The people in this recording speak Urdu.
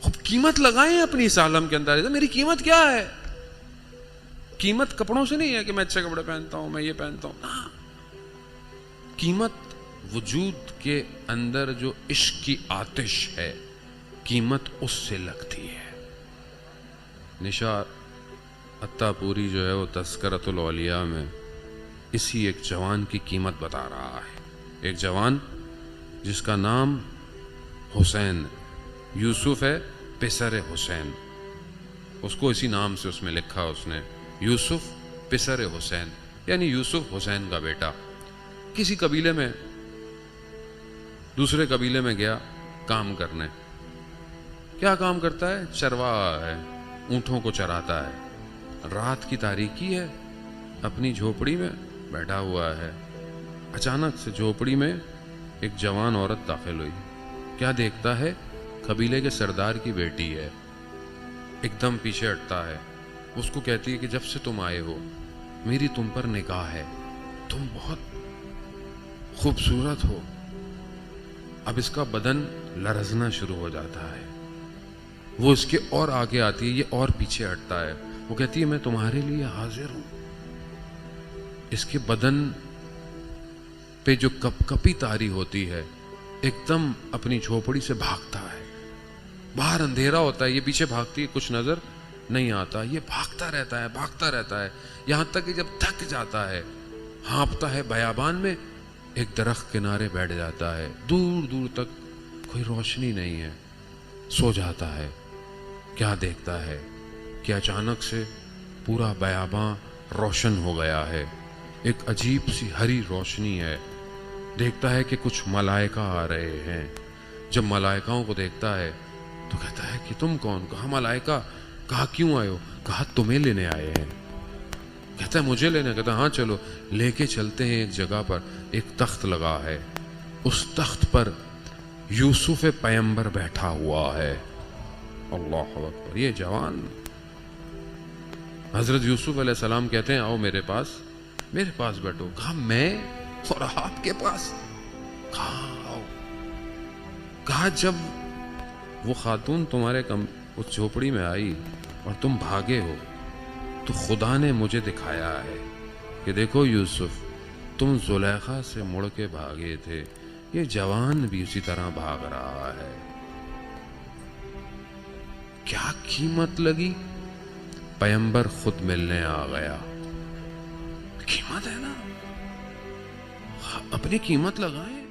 خوب قیمت لگائیں اپنی اس عالم کے اندر. میری قیمت کیا ہے؟ قیمت کپڑوں سے نہیں ہے کہ میں اچھے کپڑے پہنتا ہوں، میں یہ پہنتا ہوں. قیمت وجود کے اندر جو عشق کی آتش ہے، قیمت اس سے لگتی ہے. نشا عطا پوری جو ہے وہ تذکرۃ الاولیاء میں اسی ایک جوان کی قیمت بتا رہا ہے. ایک جوان جس کا نام حسین یوسف ہے، پسر حسین. اس کو اسی نام سے اس میں لکھا اس نے، یوسف پسر حسین، یعنی یوسف حسین کا بیٹا. کسی قبیلے میں دوسرے قبیلے میں گیا کام کرنے. کیا کام کرتا ہے؟ چرواہا ہے، اونٹوں کو چراتا ہے. رات کی تاریکی ہے، اپنی جھوپڑی میں بیٹھا ہوا ہے. اچانک سے جھوپڑی میں ایک جوان عورت داخل ہوئی. کیا دیکھتا ہے؟ قبیلے کے سردار کی بیٹی ہے. ایک دم پیچھے ہٹتا ہے. اس کو کہتی ہے کہ جب سے تم آئے ہو میری تم پر نگاہ ہے، تم بہت خوبصورت ہو. اب اس کا بدن لرزنا شروع ہو جاتا ہے. وہ اس کے اور آگے آتی ہے، یہ اور پیچھے ہٹتا ہے. وہ کہتی ہے میں تمہارے لیے حاضر ہوں. اس کے بدن پہ جو کپ کپی تاری ہوتی ہے، ایک دم اپنی جھوپڑی سے بھاگتا ہے. باہر اندھیرا ہوتا ہے، یہ پیچھے بھاگتی ہے، کچھ نظر نہیں آتا. یہ بھاگتا رہتا ہے یہاں تک کہ جب تھک جاتا ہے، ہانپتا ہے بیابان میں، ایک درخت کنارے بیٹھ جاتا ہے. دور دور تک کوئی روشنی نہیں ہے، سو جاتا ہے. کیا دیکھتا ہے کہ اچانک سے پورا بیاباں روشن ہو گیا ہے. ایک عجیب سی ہری روشنی ہے. دیکھتا ہے کہ کچھ ملائکہ آ رہے ہیں. جب ملائکاؤں کو دیکھتا ہے تو کہتا ہے کہ تم کون؟ کہا ملائکہ. کہا کیوں آئے ہو؟ کہا تمہیں لینے آئے ہیں. کہتا ہے مجھے لینے؟ کہتا ہاں چلو لے کے چلتے ہیں. ایک جگہ پر ایک تخت لگا ہے، اس تخت پر یوسف پیمبر بیٹھا ہوا ہے. اللہ اکبر. یہ جوان حضرت یوسف علیہ السلام کہتے ہیں آؤ میرے پاس بیٹھو. کہا میں اور آپ کے پاس؟ کہا آؤ. کہا جب وہ خاتون تمہارے اس جھوپڑی میں آئی اور تم بھاگے ہو تو خدا نے مجھے دکھایا ہے کہ دیکھو یوسف، تم زلیخا سے مڑ کے بھاگے تھے، یہ جوان بھی اسی طرح بھاگ رہا ہے. کیا قیمت لگی؟ پیمبر خود ملنے آ گیا. قیمت ہے نا، اپنی قیمت لگائیں.